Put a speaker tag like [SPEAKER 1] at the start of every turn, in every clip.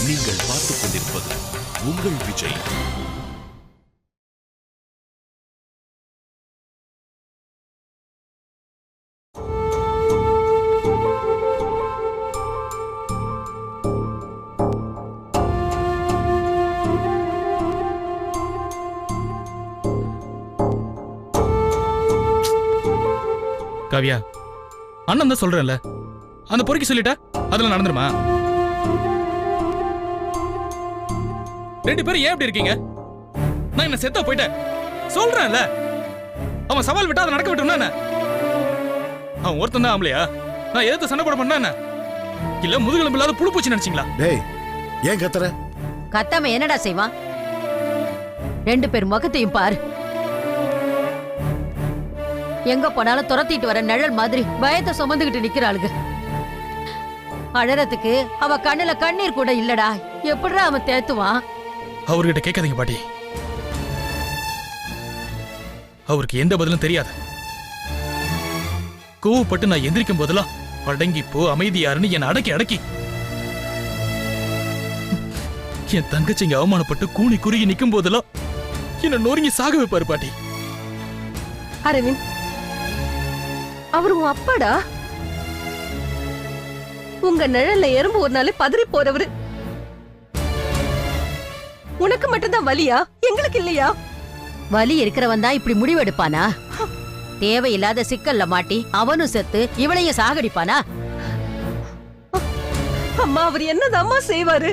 [SPEAKER 1] நீங்கள் பார்த்துக் கொண்டிருப்பது உங்கள் விஜய்.
[SPEAKER 2] காவியா, அண்ணன் தான் சொல்றேன்ல, அந்த பொறுக்கி சொல்லிட்டா அதெல்லாம் நடந்துருமா? ரெண்டு பேரும் ஏன் இப்படி இருக்கீங்க? நான் என்ன செத்தா போயிட்டேன் சொல்றேன்ல. அவன் சவால் விட்டா அதை நடக்க விட்டோம்னா என்ன? அவன் ஒருத்தன் தான் ஆம்பளையா? நான் எதிர்த்து சண்டை போட பண்ணா என்ன? இல்ல முதுகெலும்பு இல்லாத புழு பூச்சி நினைச்சீங்களா?
[SPEAKER 3] டேய், ஏன் கத்துற?
[SPEAKER 4] கத்தாம என்னடா செய்வான்? ரெண்டு பேர் முகத்தையும் பாரு. எங்க போனாலும் துரத்திட்டு வர நிழல் மாதிரி பயத்தை சுமந்துகிட்டு நிக்கிறாளுங்க. அழறதுக்கு அவ கண்ணுல கண்ணீர் கூட இல்லடா. எப்படிடா அவன் தேத்துவான்?
[SPEAKER 2] அவர்கிட்ட கேட்காதீங்க பாட்டி. அவருக்கு எந்த பதிலும் தெரியாது. கோவப்பட்டு நான் எந்திரிக்கும் போதெல்லாம் அடங்கி போ, அமைதியாருன்னு என்னை அடக்கி அடக்கி என் தங்கச்சிங்க அவமானப்பட்டு கூணி குறுகி நிக்கும் போதெல்லாம் என்ன நொறுங்கி சாக வைப்பாரு பாட்டி.
[SPEAKER 5] அரவிந்த், அவர் உன் அப்பாடா. உங்க நிழல்ல எறும்பு ஒரு நாள் பதறி போறவரு. உனக்கு மட்டும்தான் வலியா? எங்களுக்கு இல்லையா?
[SPEAKER 4] வலி இருக்கிறவன் தான் இப்படி முடிவெடுப்பானா? தேவையில்லாத சிக்கல்ல மாட்டி அவனும் செத்து இவளையும் சாகடிப்பானா?
[SPEAKER 5] அம்மா, அவர் என்னதாம்மா செய்வாரு?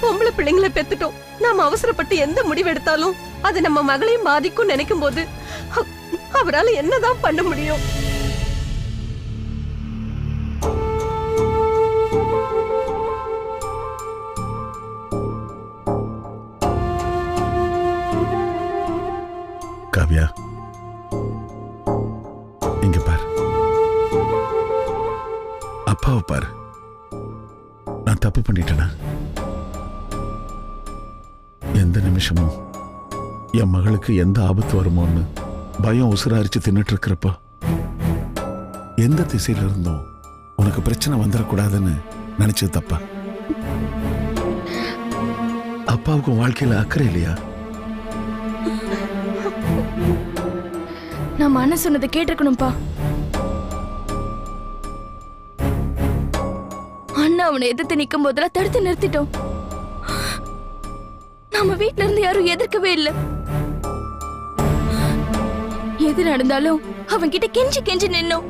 [SPEAKER 5] பொம்பளை பிள்ளைங்களை பெத்துட்டோம். நாம அவசரப்பட்டு எந்த முடிவெடுத்தாலும் அது நம்ம மகளையும் பாதிக்கும் நினைக்கும் போது அவரால் என்னதான் பண்ண முடியும்?
[SPEAKER 3] காவியா, இங்க பாரு. அப்பாவை பாரு. நான் தப்பு பண்ணிட்டேனா? எந்த நிமிஷமும் என் மகளுக்கு எந்த ஆபத்து வருமோன்னு பயம் உசுராரிச்சு தின்னுட்டு இருக்கிறப்ப எந்த திசையில இருந்தும் உனக்கு பிரச்சனை வந்துடக்கூடாதுன்னு நினைச்சது தப்பா? அப்பாவுக்கும் வாழ்க்கையில அக்கறை இல்லையா?
[SPEAKER 6] நான் அண்ணன் சொன்னதை கேட்டிருக்கணும்பா. அண்ணா அவனை எதிர்த்து நிக்கும் போதெல்லாம் தடுத்து நிறுத்திட்டோம். நம்ம வீட்ல இருந்து யாரும் எதிர்க்கவே இல்லை. எது நடந்தாலும் அவன் கிட்ட கெஞ்சி கெஞ்சி நின்னோம்.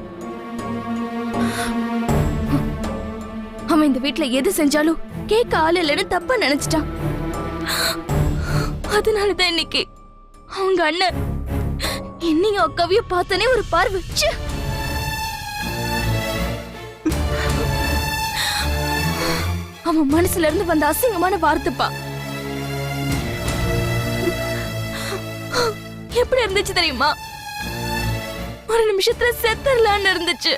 [SPEAKER 6] அவன் இந்த வீட்ல எது செஞ்சாலும் கேட்க ஆள் இல்லைன்னு தப்பா நினைச்சிட்டான். அதனாலதான் இன்னைக்கு அவங்க அண்ணன் என்னையும் அக்காவையும் பார்த்தனே ஒரு பார்வை. அவன் மனசுல இருந்து வந்த அசிங்கமான வார்த்தைப்பா. எப்படி இருந்துச்சு தெரியுமா? ஒரு நிமிஷத்துல செத்தரலான்னு இருந்துச்சு.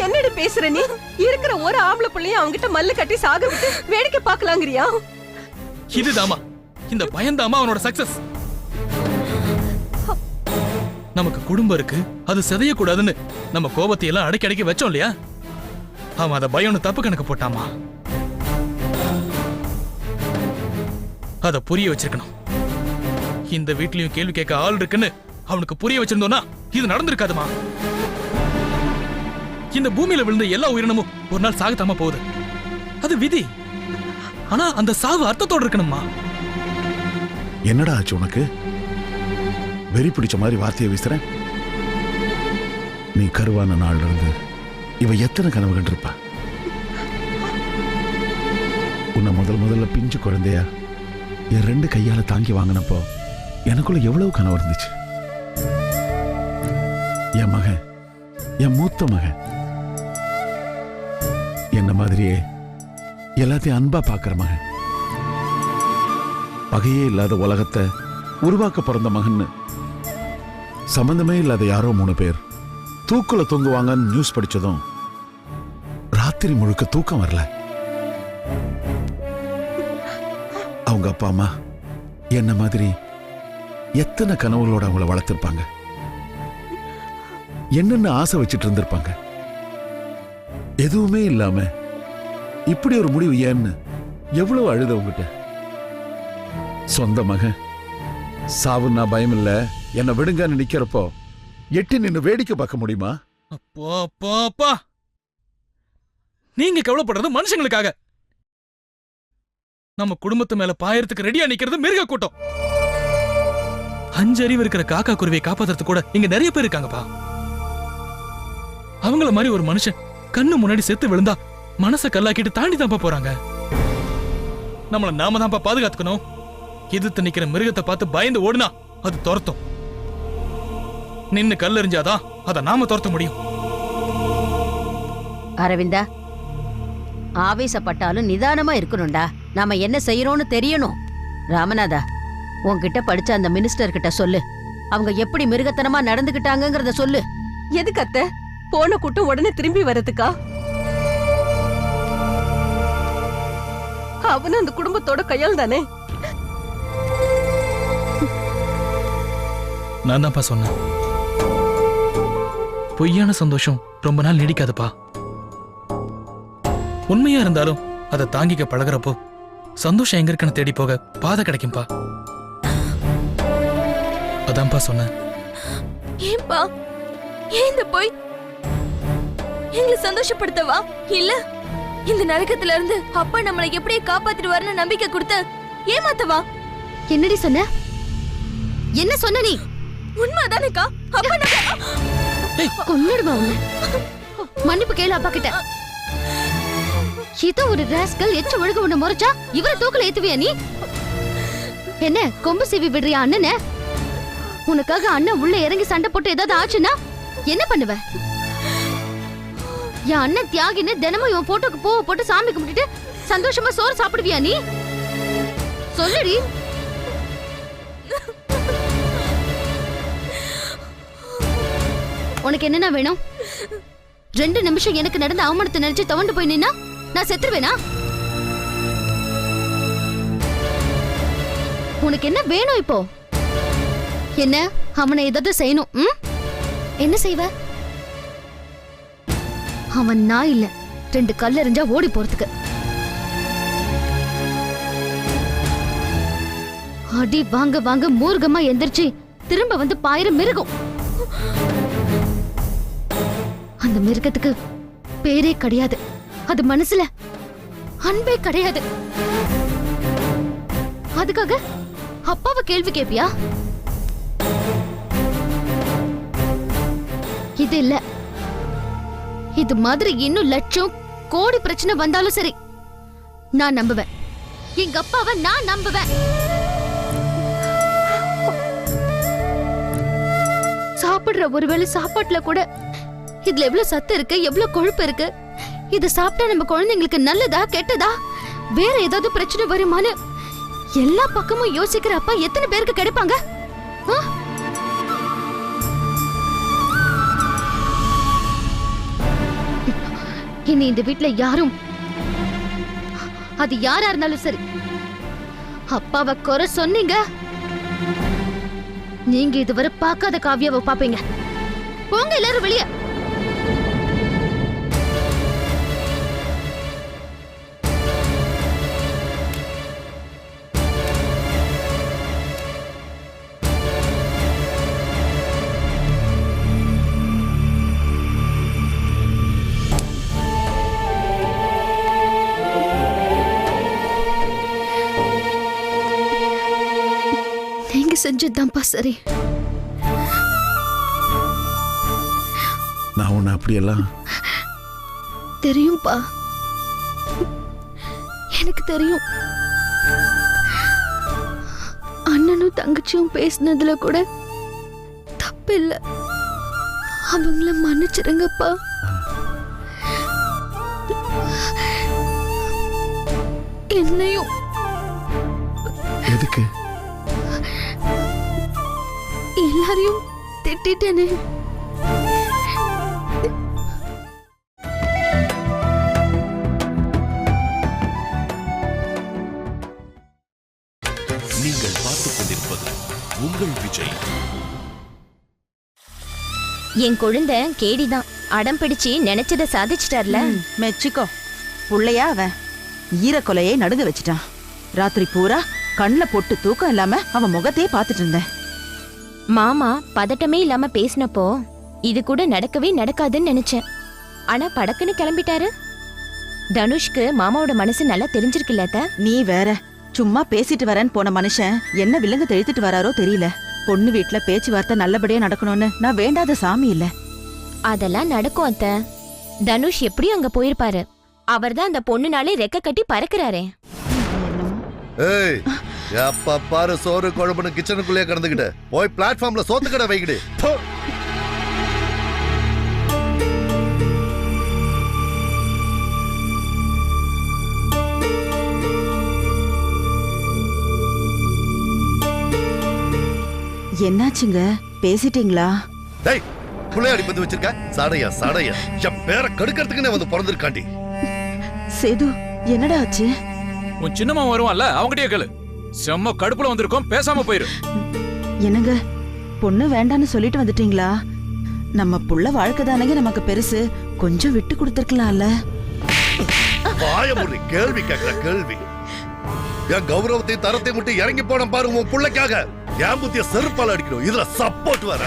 [SPEAKER 5] என்னடி பேசுற நீ? இருக்கிற ஒரு ஆம்பளை பிள்ளையும் அவங்கிட்ட மல்லு கட்டி சாக விட்டு வேடிக்கை பார்க்கலாங்கிறியா?
[SPEAKER 2] இதுதாமா, இந்த பயந்தாமா அவனோட சக்சஸ். நமக்கு குடும்பம் இருக்கு, அது சிதையக்கூடாதுன்னு நம்ம கோபத்தை எல்லாம் அடக்கி அடக்கி வச்சோம் இல்லையா? அவன் அதை பயம்னு தப்பு கணக்கு போட்டாமா. அதை புரிய வச்சிருக்கணும். இந்த வீட்லயும் கேள்வி கேட்க ஆள் இருக்குன்னு அவனுக்கு புரிய வச்சிருந்தோம்னா இது நடந்திருக்காதுமா. இந்த பூமியில விழுந்த எல்லா உயிரினமும் ஒரு நாள் சாகத்தாம போகுது. அது விதி. ஆனா அந்த சாவு அர்த்தத்தோடு இருக்கணுமா?
[SPEAKER 3] என்னடா ஆச்சு உனக்கு? வெறி பிடிச்ச மாதிரி வார்த்தையை வீசுறேன். நீ கருவான நாள்ல இருந்து இவ எத்தனை கனவு கண்டிருப்பா? உன்னை முதல்ல பிஞ்சு குழந்தையா என் ரெண்டு கையால தாங்கி வாங்கினப்போ எனக்குள்ள எவ்வளவு கனவு இருந்துச்சு. என் மகன், என் மூத்த மகன் என்ன மாதிரியே எல்லாத்தையும் அன்பா பாக்குற மகன், பகையே இல்லாத உலகத்தை உருவாக்க பிறந்த மகன். சம்பந்தமே இல்லாத யாரோ 3 பேர் தூக்குல தொங்குவாங்கன்னு நியூஸ் படிச்சதும் ராத்திரி முழுக்க தூக்கம் வரல. அவங்க அப்பா அம்மா என்ன மாதிரி எத்தனை கனவுகளோட அவங்கள வளர்த்திருப்பாங்க, என்னென்ன ஆசை வச்சுட்டு இருந்திருப்பாங்க. எதுவுமே இல்லாம இப்படி ஒரு முடிவு ஏன்னு எவ்வளவு அழுத உங்ககிட்ட. சொந்த மகன் சாவுன்னா பயம் இல்ல, என்ன விடுங்கன்னு நிக்கிறப்போ எட்டி நின்னு வேடிக்கை பார்க்க முடியுமா?
[SPEAKER 2] அப்பா அப்பா அப்பா, நீங்க கவலைப்படுறது மனுஷங்களுக்காக. நம்ம குடும்பத்து மேல பாயறதுக்கு ரெடியா நிக்கிறது மிருக கூட்டம். 5 அறிவு இருக்கிற காக்கா குருவியை காப்பாத்துறது கூட இங்க நிறைய பேர் இருக்காங்கப்பா. அவங்கள மாதிரி ஒரு மனுஷன் கண்ணு முன்னாடி செத்து விழுந்தா மனச கல்லாக்கிட்டு தாண்டி தான்ப்பா போறாங்க. நம்மள நாம தான்ப்பா பாதுகாத்துக்கணும். எதிர்த்து நிக்கிற மிருகத்தை பார்த்து பயந்து ஓடுனா அது துரத்தும். நின்னு கல்லெறிஞ்சாதான் அதை நாம துரத்த முடியும்.
[SPEAKER 4] அரவிந்தா, ஆவேசப்பட்டாலும் நிதானமா இருக்கணும்டா. நாம என்ன செய்யறோம்னு தெரியணும். ராமநாதா, உன்கிட்ட படிச்ச அந்த மினிஸ்டர் கிட்ட சொல்லு, அவங்க எப்படி மிருகத்தனமா நடந்துகிட்டாங்கங்கறத சொல்லு.
[SPEAKER 5] எதுக்கு அத்தை? போன கூட்டம் உடனே திரும்பி வரதுக்கா? அவனும் அந்த குடும்பத்தோட கையால் தானே.
[SPEAKER 2] நான் தான்ப்பா சொன்னேன், பொய்யான சந்தோஷம் ரொம்ப நாள் நீடிக்காதுப்பா. உண்மையா இருந்தாலும் அதை தாங்கிக்க பழகுறப்போ சந்தோஷம் எங்க இருக்குன்னு தேடி போக பாதை கிடைக்கும்பா. அதான்ப்பா சொன்னேன்.
[SPEAKER 6] ஏன்பா, ஏன் இந்த போய் எங்களை சந்தோஷப்படுத்தவா? இல்ல இந்த நரகத்துல இருந்து அப்பா நம்மளை எப்படியே காப்பாத்திடுவாருன்னு நம்பிக்கை கொடுத்து ஏமாத்தவா?
[SPEAKER 7] என்னடி சொன்ன? என்ன சொன்ன நீ?
[SPEAKER 6] உண்மைதானேக்கா? அப்பா
[SPEAKER 7] கொன்னுடுவா உன்னை. மன்னிப்பு கேளு அப்பா கிட்ட. இதோ ஒரு ராஸ்கல் எச்ச ஒழுக உன்னை முறைச்சா இவரை தூக்கல ஏத்துவியா நீ? என்ன கொம்பு சீவி விடுறியா அண்ணனை? உனக்காக அண்ணன் உள்ள இறங்கி சண்டை போட்டு ஏதாவது ஆச்சுன்னா என்ன பண்ணுவ? என் அண்ணன் தியாகின்னு தினமும் இவன் போட்டோக்கு பூவை போட்டு சாமி கும்பிட்டுட்டு சந்தோஷமா சோறு சாப்பிடுவியா நீ? சொல்லுடி. உனக்கு என்னன்னா வேணும்? 2 நிமிஷம் எனக்கு நடந்த அவமானத்தை நினைச்சு தவண்டு போய் நின்னா நான் செத்துருவேனா? உனக்கு என்ன வேணும் இப்போ? என்ன அவனை ஏதாவது செய்யணும்? என்ன செய்வ? அவன் நான் இல்ல, 2 கல் எறிஞ்சா ஓடி போறதுக்கு. அடி வாங்க வாங்க மூர்க்கமா எந்திரிச்சு திரும்ப வந்து பாயிர மிருகம். அந்த மிருகத்துக்கு பேரே கிடையாது, அது மனசுல அன்பே கிடையாது. அதுக்காக அப்பாவை கேள்வி கேப்பியா? இது இல்ல, இது மாதிரி இன்னும் லட்சம் கோடி பிரச்சனை வந்தாலும் சரி நான் நம்புவேன். எங்க அப்பாவை நான் நம்புவேன். சாப்பிடுற ஒருவேளை சாப்பாட்டுல கூட இதுல எவ்வளவு சத்து இருக்கு, எவ்வளவு கொழுப்பு இருக்கு, இத சாப்பிட்டா நம்ம குழந்தைங்களுக்கு நல்லதா கெட்டதா, வேற ஏதாவது பிரச்சனை வருமானு எல்லா பக்கமும் யோசிக்கிற அப்பா எத்தனை பேருக்கு கிடைப்பாங்க? இனி இந்த வீட்ல யாரும், அது யாரா இருந்தாலும் சரி, அப்பாவை குறை சொன்னீங்க, நீங்க இதுவரை பார்க்காத காவியாவை பாப்பீங்க. போங்க எல்லாரும் வெளியே. நீங்க செஞ்சதுதான்ப்பா சரி.
[SPEAKER 3] நான் உன்னை அப்படியெல்லாம்
[SPEAKER 7] தெரியும்பா, எனக்கு தெரியும். அண்ணனும் தங்கச்சியும் பேசினதுல கூட தப்பில்ல. அவங்கள மன்னிச்சிருங்கப்பா. என்னையும்.
[SPEAKER 3] எதுக்கு?
[SPEAKER 7] எல்லாரையும் திட்டேனே.
[SPEAKER 1] நீங்கள் பார்த்துக் கொண்டிருப்பது உங்கள் விஜய்.
[SPEAKER 8] என் குழந்தை கேடிதான், அடம் பிடிச்சு நினைச்சத சாதிச்சிட்டார்ல.
[SPEAKER 4] மெச்சிக்கோ.
[SPEAKER 8] புள்ளையா அவன் ஈரக்கொலையை நடுங்க வச்சுட்டான். ராத்திரி பூரா கண்ணுல பொட்டு தூக்கம் இல்லாம அவன் முகத்தையே பார்த்துட்டு இருந்தேன்.
[SPEAKER 6] மாமா பதட்டமே இல்லாம பேசினப்போ இது கூட நடக்கவே நடக்காதுன்னு நினைச்சேன். ஆனா படக்குன்னு கிளம்பிட்டாரு. தனுஷ்க்கு மாமாவோட மனசு நல்லா தெரிஞ்சிருக்குல்ல அத்தை?
[SPEAKER 8] நீ வேற சும்மா பேசிட்டு வரேன்னு போன மனுஷன் என்ன விலங்கு தெழுத்துட்டு வராரோ தெரியல. பொண்ணு வீட்டுல பேச்சுவார்த்தை நல்லபடியா நடக்கணும்னு நான் வேண்டாத சாமி இல்ல.
[SPEAKER 6] அதெல்லாம் நடக்கும் அத்தை. தனுஷ் எப்படியும் அங்க போயிருப்பாரு. அவர்தான் அந்த பொண்ணுனாலே ரெக்க கட்டி பறக்குறாரே.
[SPEAKER 9] ஏய், எப்ப பாரு சோறு குழம்புன்னு கிச்சனுக்குள்ளே கிடந்துக்கிட்டு போய் பிளாட்ஃபார்ம்ல சோத்து கடை வைக்கிடு. போ.
[SPEAKER 8] என்னாச்சுங்க, பேசிட்டீங்களா?
[SPEAKER 9] டேய், புள்ளையாடி பந்து வச்சிருக்க சடைய சடைய என் பேரை கெடுக்கிறதுக்குன்னு வந்து பிறந்திருக்காண்டி.
[SPEAKER 8] சேது, என்னடா ஆச்சு?
[SPEAKER 2] உன் சின்னம்மா வருவான்ல, அவங்ககிட்டயே கேளு. செம்ம கடுப்புல வந்திருக்கோம், பேசாம போயிரு.
[SPEAKER 8] என்னங்க, பொண்ணு வேண்டான்னு சொல்லிட்டு வந்துட்டீங்களா? நம்ம புள்ள வாழ்க்கை தானங்க நமக்கு பெருசு, கொஞ்சம் விட்டு கொடுத்துருக்கலாம்ல.
[SPEAKER 9] வாய மூடி கேள்வி கேட்கிற கேள்வி. என் கௌரவத்தை தரத்தை மட்டும் இறங்கி போன பாருங்க உன் புள்ளைக்காக. என் புத்திய செருப்பால அடிக்கணும், இதுல சப்போர்ட் வர.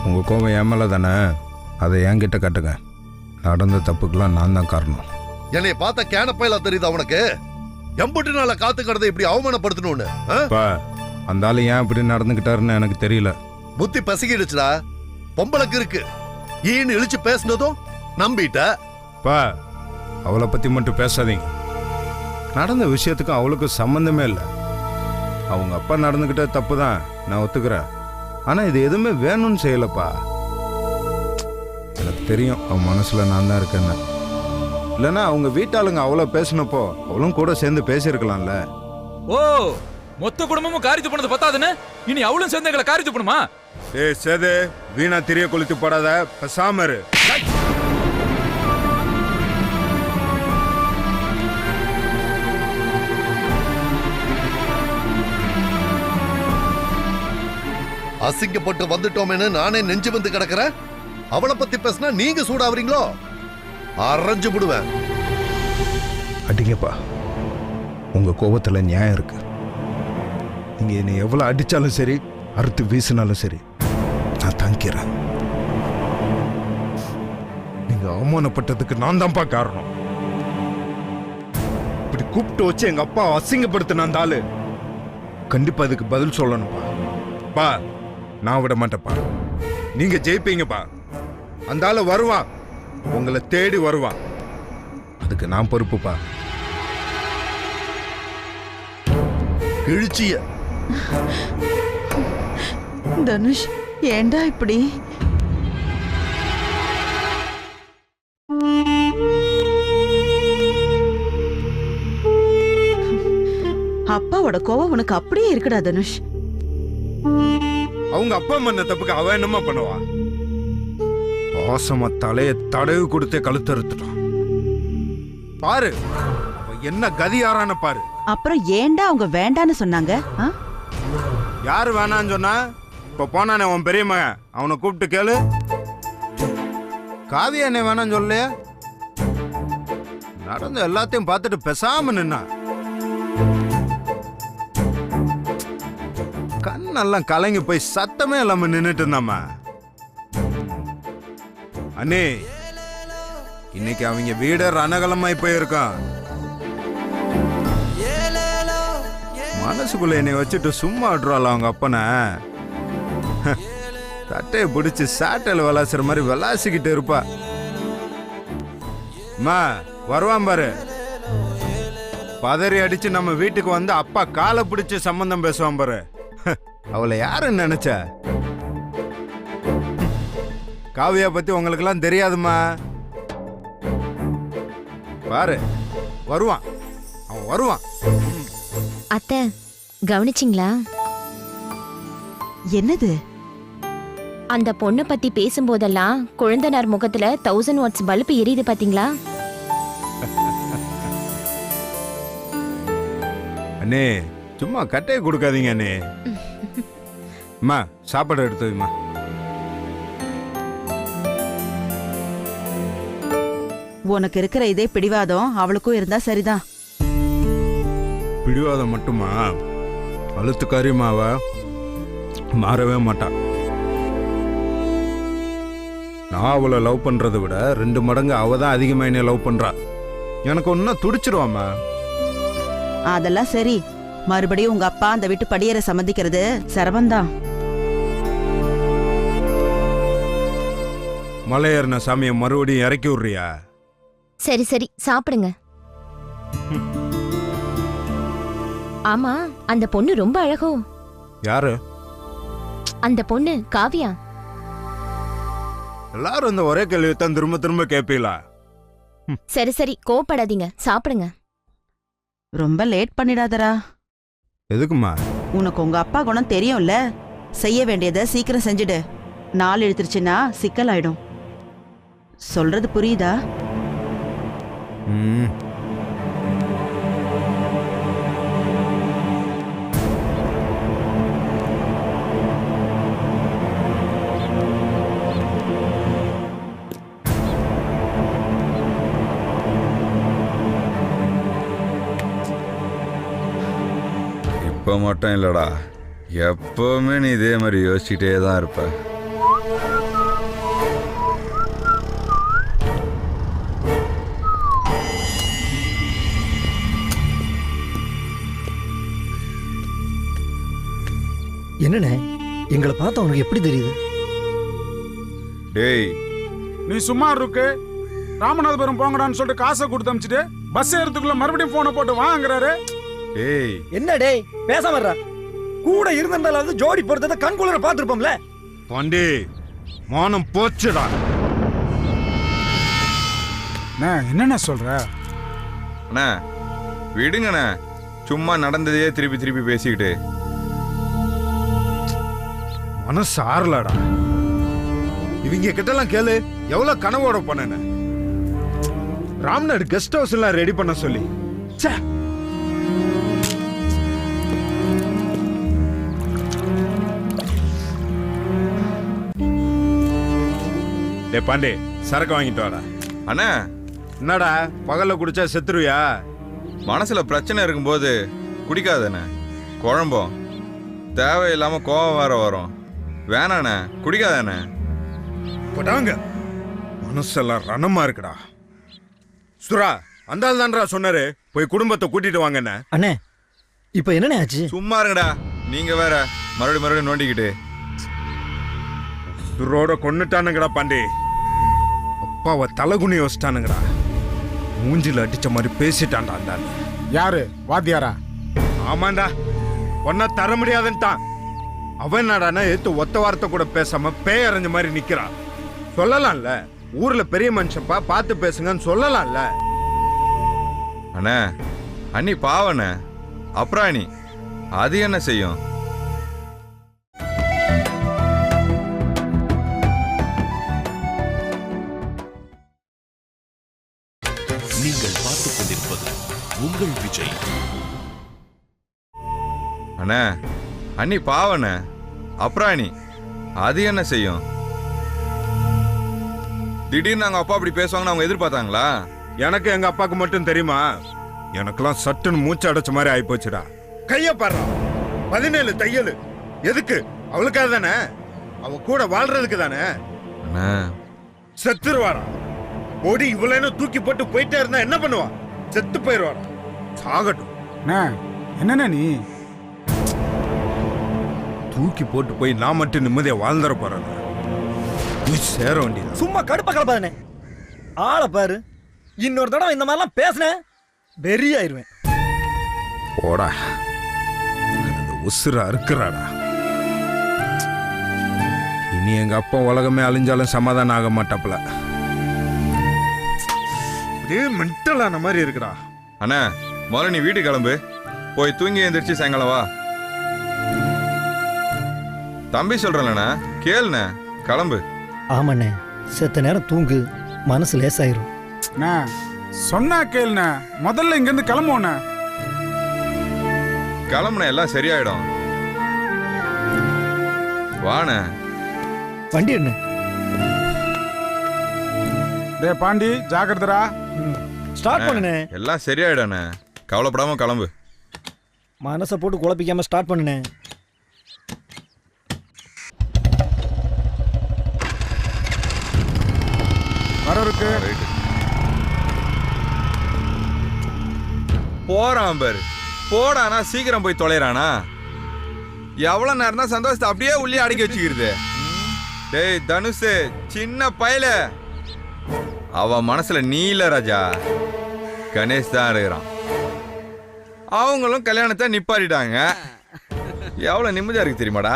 [SPEAKER 10] உங்கள் கோபம் என் மேலே தானே, அதை என்கிட்ட கட்டுங்க. நடந்த தப்புக்கெல்லாம் நான் தான் காரணம்.
[SPEAKER 9] என்னைய பார்த்த கேனப்பையில தெரியுது அவனுக்கு. எம்பட்டு நாள காத்து கடந்த இப்படி அவமானப்படுத்தணும்னு.
[SPEAKER 10] அந்த ஆளு ஏன் இப்படி நடந்துக்கிட்டாருன்னு எனக்கு தெரியல.
[SPEAKER 9] புத்தி பசிக்கிடுச்சுடா. பொம்பளைக்கு இருக்கு ஈன்னு இழிச்சு பேசினதும் நம்பிட்ட.
[SPEAKER 10] அவளை பற்றி மட்டும் பேசாதீங்க. நடந்த விஷயத்துக்கும் அவளுக்கும் சம்மந்தமே இல்லை. அவங்க அப்பா நடந்துக்கிட்ட தப்பு தான், நான் ஒத்துக்கிறேன். ஆனால் இது எதுவுமே வேணும்னு செய்யலப்பா. எனக்கு தெரியும் அவன் மனசில் நான் தான் இருக்கேன்னு. இல்லைன்னா அவங்க வீட்டாளுங்க அவ்வளோ பேசினப்போ அவளும் கூட சேர்ந்து பேசியிருக்கலாம்ல.
[SPEAKER 2] ஓ, மொத்த குடும்பமும் காரித்து போனது பத்தாதுன்னு இனி அவளும் சேர்ந்து எங்களை காரித்து போணுமா?
[SPEAKER 10] ஏய் சேது, வீணா திரிய கொளுத்தி போடாத, பேசாம இரு.
[SPEAKER 9] அசிங்கப்பட்டு வந்துட்டோமேன்னு நானே நெஞ்சு வந்து கிடக்குறேன். அவளை பத்தி பேசினா நீங்க சூடாவீங்களோ? அரைஞ்சு விடுவேன்.
[SPEAKER 10] அடிங்கப்பா, உங்க கோபத்துல நியாயம் இருக்கு. நீங்க என்னை எவ்வளவு அடிச்சாலும் சரி, அறுத்து வீசினாலும் சரி, நான் தாங்கிறேன். நீங்க அவமானப்பட்டதுக்கு நான் தான்ப்பா காரணம். இப்படி கூப்பிட்டு வச்சு எங்க அப்பா அசிங்கப்படுத்தின அந்த ஆளு கண்டிப்பா அதுக்கு பதில் சொல்லணும்ப்பா. பா, நான் விட மாட்டேப்பா. நீங்க ஜெயிப்பீங்கப்பா. அந்த ஆளு வருவான், உங்களை தேடி வருவான். அதுக்கு நான் பொறுப்புப்பா.
[SPEAKER 9] கிழிச்சிய
[SPEAKER 8] தனுஷ், ஏண்டா இப்படி? அப்பாவோட கோவம் உனக்கு அப்படியே இருக்குடா தனுஷ்.
[SPEAKER 10] அவங்க அப்பா பண்ண தப்புக்கு அவ என்னமா பண்ணுவா? பாசமா தலைய தடவு கொடுத்தே கழுத்தறுத்துட்டான் பாரு. என்ன கதியாரான பாரு.
[SPEAKER 8] அப்புறம் ஏண்டா அவங்க வேண்டான்னு சொன்னாங்க?
[SPEAKER 10] யாரு வேணான்னு சொன்னா? இப்ப போனானே உன் பெரிய மகன், அவனை கூப்பிட்டு கேளு. காவியா என்ன வேணான்னு சொல்லலையா? நடந்த எல்லாத்தையும் பார்த்துட்டு பேசாம நின்னா. கண்ணெல்லாம் கலங்கி போய் சத்தமே இல்லாம நின்னுட்டு இருந்தாமா. அண்ணே, இன்னைக்கு அவங்க வீட ரணகலமாய் போயிருக்கான். மனசுக்குள்ள என்னை வச்சுட்டு சும்மா விட்டுருவாள் அவங்க அப்பனை. சட்டையை பிடிச்சி சாட்டையில் விளாசுற மாதிரி விளாசிக்கிட்டு இருப்பா. அம்மா வருவான் பாரு, பதறி அடிச்சு நம்ம வீட்டுக்கு வந்து அப்பா காலை பிடிச்சு சம்பந்தம் பேசுவான் பாரு. அவளை யாருன்னு நினைச்ச? காவியா பத்தி உங்களுக்கு எல்லாம் தெரியாதுமா. பாரு, வருவான், அவன் வருவான்.
[SPEAKER 6] அத்தை கவனிச்சிங்களா?
[SPEAKER 8] என்னது?
[SPEAKER 6] அந்த பொண்ணை பத்தி பேசும்போதெல்லாம் குழந்தனார் முகத்துல 1000 வாட்ஸ் பல்பு எரியுது பாத்தீங்களா?
[SPEAKER 10] அண்ணே சும்மா கட்டையை கொடுக்காதீங்க அண்ணே. அம்மா சாப்பாடு எடுத்ததுமா.
[SPEAKER 8] உனக்கு இருக்கிற இதே பிடிவாதம் அவளுக்கும் இருந்தா சரிதான்.
[SPEAKER 10] பிடிவாதம் மட்டுமா, அழுத்துக்காரியமாவ மாறவே மாட்டா. நான் அவளை லவ் பண்றதை விட 2 மடங்கு அவ தான் அதிகமா என்ன லவ் பண்றா. எனக்கு ஒன்னா துடிச்சிருவாமா.
[SPEAKER 8] அதெல்லாம் சரி, மறுபடியும் உங்க அப்பா அந்த வீட்டு படியேற சம்மதிக்கிறது சிரமம்தான்.
[SPEAKER 10] மலையேறின சாமியை மறுபடியும் இறக்கி விடுறியா?
[SPEAKER 6] சரி சரி சாப்பிடுங்க. ஆமா, அந்த பொண்ணு ரொம்ப அழகோ.
[SPEAKER 10] யாரு
[SPEAKER 6] அந்த பொண்ணு? காவியா.
[SPEAKER 10] எல்லாரும் இந்த ஒரே கேள்வியத்தான் திரும்ப திரும்ப கேட்பீங்களா?
[SPEAKER 6] சரி சரி கோபப்படாதீங்க, சாப்பிடுங்க.
[SPEAKER 8] ரொம்ப லேட் பண்ணிடாதடா.
[SPEAKER 10] எதுக்குமா?
[SPEAKER 8] உனக்கு உங்க அப்பா குணம் தெரியும்ல, செய்ய வேண்டியதை சீக்கிரம் செஞ்சுடு. நாள் இழுத்துருச்சுன்னா சிக்கலாயிடும். சொல்றது புரியுதா?
[SPEAKER 10] ம்.
[SPEAKER 11] இப்போ மட்டும் இல்லடா, எப்பவுமே நீ இதே மாதிரி யோசிச்சுட்டே தான் இருப்ப.
[SPEAKER 12] என்னண்ணே, எங்களை பார்த்தா உனக்கு எப்படி தெரியுது?
[SPEAKER 11] டேய்,
[SPEAKER 13] நீ சும்மா இருக்கு. ராமநாதபுரம் போங்கடான்னு சொல்லிட்டு காசை கொடுத்து அமிச்சிட்டு பஸ் ஏறதுக்குள்ள மறுபடியும் போனை போட்டு வாங்குறாரு.
[SPEAKER 11] டேய்
[SPEAKER 12] என்ன டேய் பேசாம இருடா. கூட இருந்திருந்தாலும் ஜோடி பொறுத்ததை கண்குளர பார்த்துருப்போம்ல.
[SPEAKER 10] பாண்டி மானம் போச்சுடா.
[SPEAKER 13] என்னென்ன சொல்ற?
[SPEAKER 11] அண்ணா விடுங்கண்ணா, சும்மா நடந்ததையே திருப்பி திருப்பி பேசிக்கிட்டு.
[SPEAKER 10] மனசு ஆறலடா. இவங்க கிட்டலாம் கேளு, எவ்வளவு கனவோட பண்ணன. ராம்நாடு கெஸ்ட் ஹவுஸ் எல்லாம் ரெடி பண்ண சொல்லி. ச்சே. டே பாண்டே, சரக்கு வாங்கிட்டு வாடா.
[SPEAKER 11] அண்ணா
[SPEAKER 10] என்னடா பகல்ல குடிச்சா செத்துருவியா?
[SPEAKER 11] மனசுல பிரச்சனை இருக்கும்போது குடிக்காதண்ணே, குழம்பும் தேவையில்லாம கோபம் வேற வரும். வேணாண்ணே, குடிக்காதானே.
[SPEAKER 10] போட்டாங்க மனசெல்லாம் ரணமா இருக்குடா. சுரா, அந்த ஆள் தான்டா சொன்னாரு போய் குடும்பத்தை கூட்டிட்டு வாங்கண்ணே.
[SPEAKER 12] அண்ணே இப்ப என்னண்ணே ஆச்சு?
[SPEAKER 11] சும்மா இருங்கடா, நீங்க வேற மறுபடியும் நோண்டிக்கிட்டு.
[SPEAKER 10] சுரோட கொன்னுட்டானுங்கடா பாண்டி. அப்பாவை தலகுனி வச்சிட்டானுங்கடா. மூஞ்சில அடிச்ச மாதிரி பேசிட்டான்டா அந்த ஆள்.
[SPEAKER 13] யாரு? வாத்தியாரா?
[SPEAKER 10] ஆமாண்டா, ஒன்னா தர முடியாதுன்ட்டான். அவன் என்னடானா ஏத்து ஒத்த வார்த்தை கூட பேசாம பேய் அரைஞ்ச மாதிரி நிக்கிறான். சொல்லலாம்ல, ஊர்ல பெரிய மனுஷப்பா பார்த்து பேசுங்கன்னு சொல்லலாம்ல.
[SPEAKER 11] அண்ணா அண்ணி பாவண்ண, அப்புறம் அண்ணி அது என்ன செய்யும்?
[SPEAKER 1] நீங்கள் பார்த்துக் கொண்டிருப்பது உங்கள் விஜய்.
[SPEAKER 11] அண்ணா அண்ணி பாவண்ண, அப்புறம் அண்ணி அது என்ன செய்யும்? திடீர்னு அவங்க அப்பா அப்படி பேசுவாங்கன்னு அவங்க எதிர்பார்த்தாங்களா?
[SPEAKER 10] எனக்கு எங்க அப்பாவுக்கு மட்டும் தெரியுமா? எனக்கெல்லாம் சட்டுன்னு மூச்சு அடைச்ச மாதிரி ஆயிப்போச்சுடா. கைய பாரு, 17 தையல். எதுக்கு? அவளுக்காக தானே, அவ கூட வாழ்றதுக்கு தானே. செத்துருவாடா. ஓடி இவ்வளவு தூக்கி போட்டு போயிட்டே இருந்தா என்ன பண்ணுவா? செத்து போயிருவாடா. சாகட்டும்.
[SPEAKER 13] என்னண்ணே நீ
[SPEAKER 10] தூக்கி போட்டு போய் நான் மட்டும் நிம்மதியா வாழ்ந்துட போறேன். சேர வேண்டியது.
[SPEAKER 12] சும்மா கடுப்பா கலப்பாதானே. ஆளை பாரு, இன்னொரு தடவை இந்த மாதிரிலாம் பேசுன வெறி ஆயிருவேன்.
[SPEAKER 10] போடா, உசுர அறுக்கிறாடா. இனி எங்க அப்பா உலகமே அழிஞ்சாலும் சமாதானம் ஆக மாட்டாப்ல. அப்படியே மென்டலான மாதிரி இருக்குடா.
[SPEAKER 11] அண்ணா முதல்ல நீ வீட்டுக்கு கிளம்பு, போய் தூங்கி எழுந்திரிச்சு சாயங்காலம் வா. தம்பி சொல்றேன்லண்ணா, கேளுண்ணே, கிளம்பு.
[SPEAKER 12] ஆமாண்ணே, செத்த நேரம் தூங்கு, மனசு லேசாயிரும்.
[SPEAKER 13] சொன்னா கேளுண்ண, முதல்ல இங்க இருந்து கிளம்புவோண்ண.
[SPEAKER 11] கிளம்புன எல்லாம் சரியாயிடும். வாண்ணே.
[SPEAKER 12] வண்டி என்ன
[SPEAKER 13] டே பாண்டி ஜாக்கிரதரா.
[SPEAKER 12] ஸ்டார்ட் பண்ணுனே.
[SPEAKER 11] எல்லாம் சரியாயிடானே, கவலைப்படாம கிளம்பு.
[SPEAKER 12] மனசை போட்டு குழப்பிக்காம ஸ்டார்ட் பண்ணுனே.
[SPEAKER 13] வர இருக்கு.
[SPEAKER 11] போறான் பாரு. போடானா சீக்கிரம் போய் தொலைறானா? எவ்வளவு நேரம் தான் சந்தோஷத்தை அப்படியே உள்ளே அடக்கி வச்சுக்கிறது? டேய் தனுஷ், சின்ன பயல, அவ மனசுல நீ இல்ல ராஜா, கணேஷ் தான் இருக்கிறான். அவங்களும் கல்யாணத்தை நிப்பாட்டிட்டாங்க. எவ்வளவு நிம்மதியா இருக்கு தெரியுமாடா?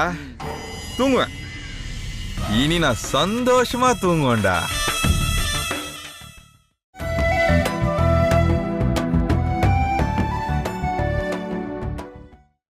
[SPEAKER 11] தூங்குவேன். இனி நான் சந்தோஷமா தூங்குவேன்டா.